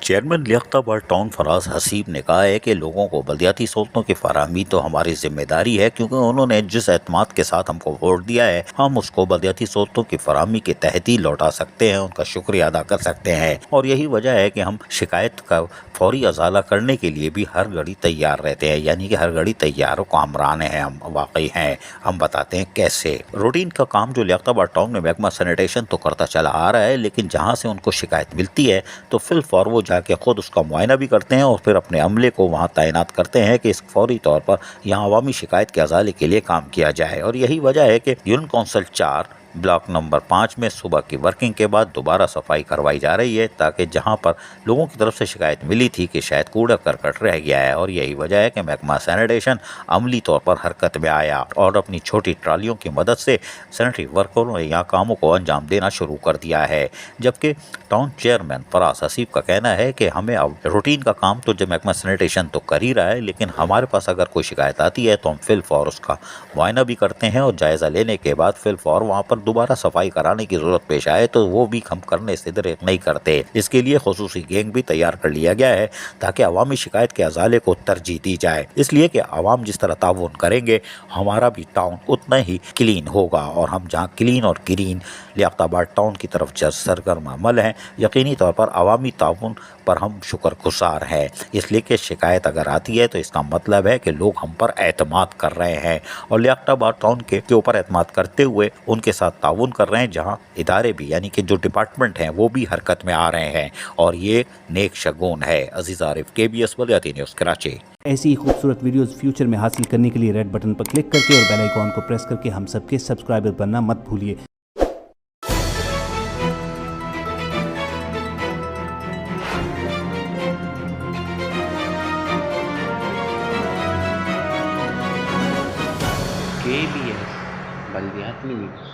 Chairman Liaquatabad town Faraz Haseeb ने कहा है कि लोगों को बलदियाती सहूलतों की फराहमी तो हमारी जिम्मेदारी है, क्योंकि उन्होंने जिस एतमाद के साथ हमको वोट दिया है हम उसको बलदियाती सहूलतों की फराहमी के तहत ही लौटा सकते हैं, उनका शुक्रिया अदा कर सकते हैं। और यही वजह है कि हम शिकायत का फौरी अजाला करने के लिए भी हर घड़ी तैयार रहते हैं, यानी कि हर घड़ी तैयार व कामरान हैं हम वाकई हैं। हम बताते हैं कैसे। रूटीन का काम जो लियाकताबाद टाउन में महकमा सैनिटेशन तो करता चला आ रहा है, लेकिन जहाँ से उनको शिकायत मिलती है तो फिल फौर वो जाके खुद उसका मुआयना भी करते हैं और फिर अपने अमले को वहाँ तैनात करते हैं कि इस फौरी तौर पर यहाँ अवामी शिकायत के अजाले के लिए काम किया जाए। और यही वजह है कि यूनियन काउंसिल 4 ब्लॉक नंबर 5 में सुबह की वर्किंग के बाद दोबारा सफाई करवाई जा रही है, ताकि जहां पर लोगों की तरफ से शिकायत मिली थी कि शायद कूड़ा करकट रह गया है, और यही वजह है कि महकमा सैनिटेशन अमली तौर पर हरकत में आया और अपनी छोटी ट्रालियों की मदद से सैनिटरी वर्करों ने यहाँ कामों को अंजाम देना शुरू कर दिया है। जबकि टाउन चेयरमैन फराज हसीब का कहना है कि हमें अब रूटीन का काम तो जब महकमा सैनिटेशन तो कर ही रहा है, लेकिन हमारे पास अगर कोई शिकायत आती है तो हम फिल फौर उसका मुआयना भी करते हैं और जायज़ा लेने के बाद फिल फौर वहाँ पर दोबारा सफाई कराने की जरूरत पेश आए तो वो भी हम करने से दरेक नहीं करते। इसके लिए खुसूसी गैंग भी तैयार कर लिया गया है ताकि अवामी शिकायत के अजाले को तरजीह दी जाए, इसलिए कि अवाम जिस तरह ताउन करेंगे हमारा भी टाउन उतना ही क्लीन होगा। और हम जहाँ क्लीन और ग्रीन लियाकताबाद टाउन की तरफ सरगर्म अमल हैं, यकीनी तौर पर अवामी ताउन पर हम शुक्रगुजार हैं, इसलिए कि शिकायत अगर आती है तो इसका मतलब है कि लोग हम पर एतमाद कर रहे हैं और लियाकताबाद टाउन के ऊपर एतमाद करते हुए उनके साथ ताउन कर रहे हैं, जहां इदारे भी यानी कि जो डिपार्टमेंट हैं वो भी हरकत में आ रहे हैं, और ये नेक शगुन है। अजीज आरिफ, KBS बलदियाती न्यूज़ कराची। ऐसी ही खूबसूरत वीडियोस फ्यूचर में हासिल करने के लिए रेड बटन पर क्लिक करके और बेल आइकॉन को प्रेस करके हम सबके सब्सक्राइबर बनना मत भूलिए। KBS बलदियाती न्यूज़।